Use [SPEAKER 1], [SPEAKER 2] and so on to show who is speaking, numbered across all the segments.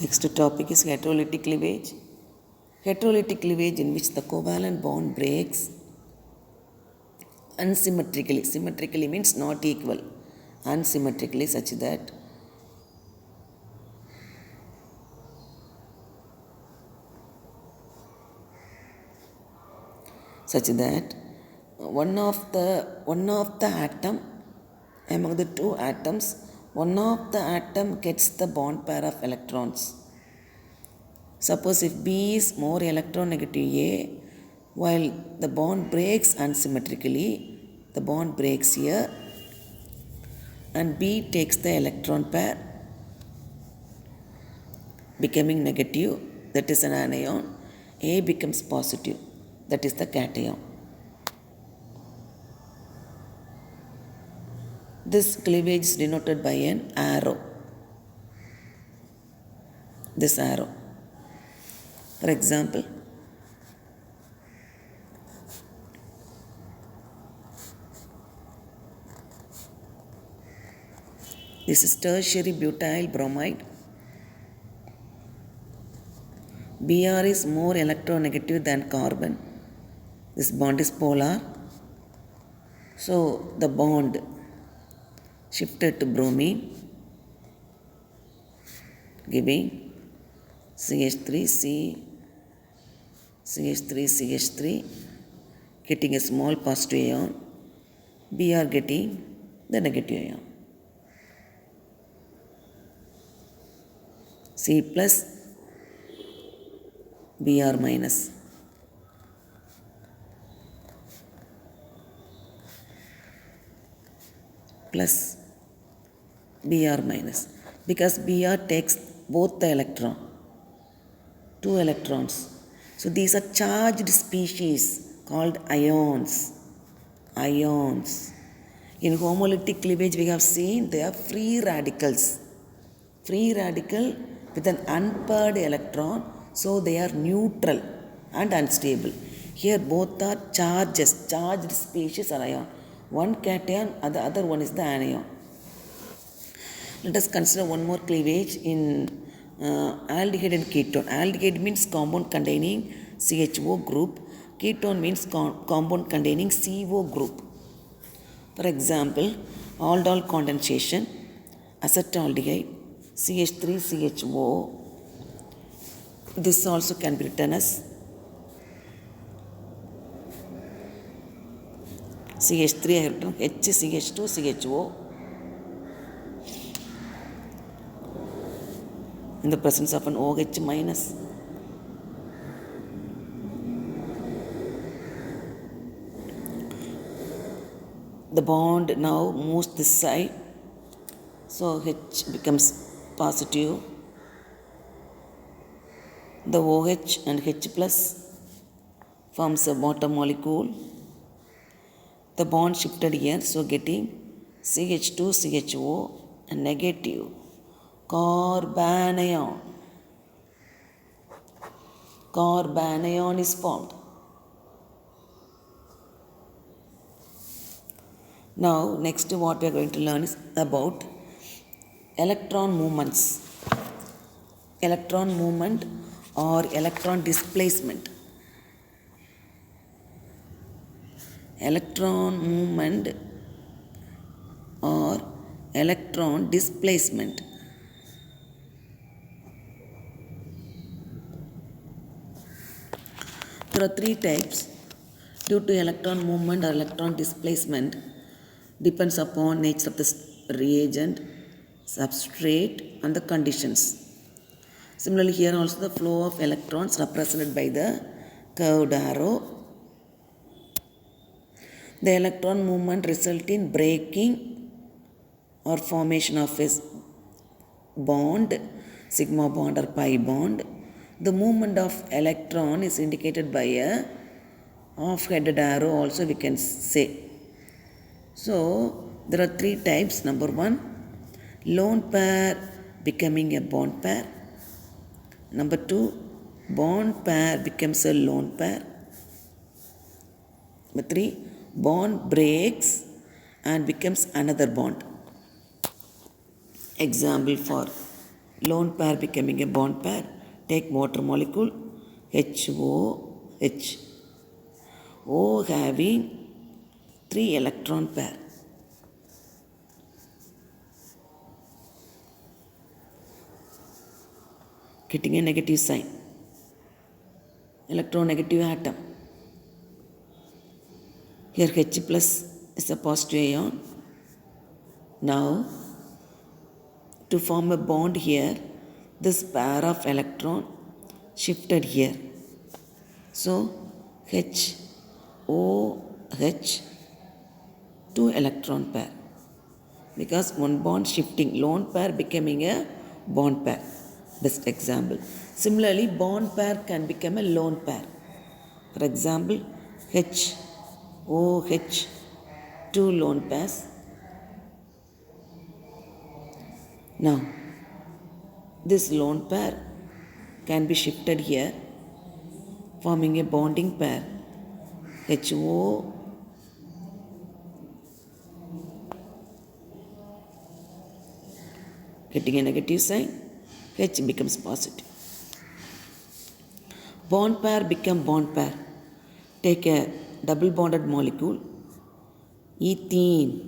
[SPEAKER 1] Next topic is heterolytic cleavage. Heterolytic cleavage in which the covalent bond breaks unsymmetrically. Symmetrically means not equal. Unsymmetrically such that one of the atom among the two atoms, one of the atom gets the bond pair of electrons. Suppose if B is more electronegative A, while the bond breaks unsymmetrically, the bond breaks here and B takes the electron pair becoming negative, that is an anion. A becomes positive, that is the cation. This cleavage is denoted by an arrow. This arrow. For example, this is tertiary butyl bromide. Br is more electronegative than carbon. This bond is polar. So the bond shifted to bromine, giving CH3, CH3, getting a small positive ion. Br getting the negative ion. C plus, Br minus. Plus Br minus, because Br takes both the electron, 2 electrons. So these are charged species called ions. Ions. In homolytic cleavage we have seen they are free radicals. Free radical with an unpaired electron, so they are neutral and unstable. Here both are charged species are ion. One cation and the other one is the anion. Let us consider one more cleavage in aldehyde and ketone. Aldehyde means compound containing CHO group. Ketone means compound containing CO group. For example, aldol condensation, acetaldehyde, CH3CHO. This also can be written as CH3 I have written HCH2CHO in the presence of an OH minus. The bond now moves this side, so H becomes positive. The OH and H plus forms a bottom molecule. The bond shifted here, so getting CH2CHO and negative carbanion. Carbanion is formed. Now next what we are going to learn is about electron movements. Electron movement or electron displacement. Electron movement or electron displacement. There are 3 types. Due to electron movement or electron displacement depends upon nature of the reagent, substrate and the conditions. Similarly, here also the flow of electrons represented by the curved arrow. The electron movement results in breaking or formation of a bond, sigma bond or pi bond. The movement of electron is indicated by a half-headed arrow also we can say. So there are 3 types. Number 1, lone pair becoming a bond pair. Number 2, bond pair becomes a lone pair. Number 3, bond breaks and becomes another bond. Example for lone pair becoming a bond pair. Take water molecule HOH. O having 3 electron pair. Getting a negative sign. Electronegative atom. Here H plus is a positive ion. Now, to form a bond here, this pair of electron shifted here. So, H, O, H, 2 electron pair. Because one bond shifting, lone pair becoming a bond pair. Best example. Similarly, bond pair can become a lone pair. For example, H, OH, 2 lone pairs. Now, this lone pair can be shifted here, forming a bonding pair HO getting a negative sign, H becomes positive. Bond pair become bond pair. Take a double bonded molecule, ethene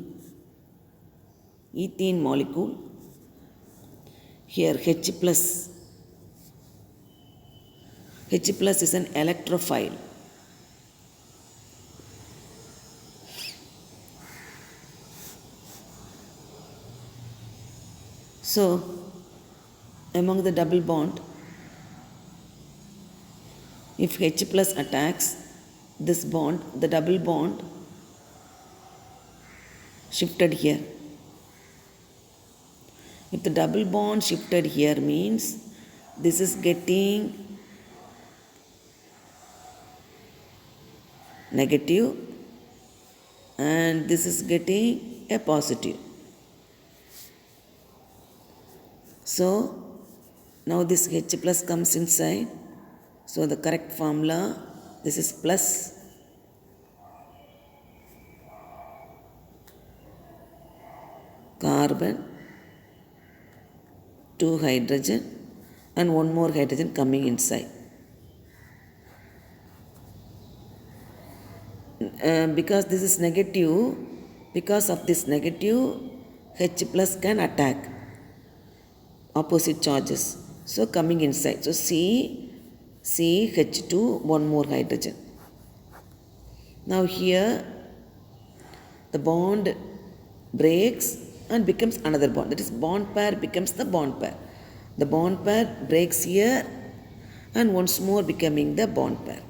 [SPEAKER 1] molecule. Here H plus is an electrophile. So, among the double bond, if H plus attacks this bond, the double bond shifted here. If the double bond shifted here means this is getting negative and this is getting a positive. So, now this H plus comes inside. So, the correct formula, this is plus carbon, 2 hydrogen and one more hydrogen coming inside. Because this is negative, because of this negative, H plus can attack opposite charges. So, coming inside. So, CH2, one more hydrogen. Now, here the bond breaks and becomes another bond. That is, bond pair becomes the bond pair. The bond pair breaks here and once more becoming the bond pair.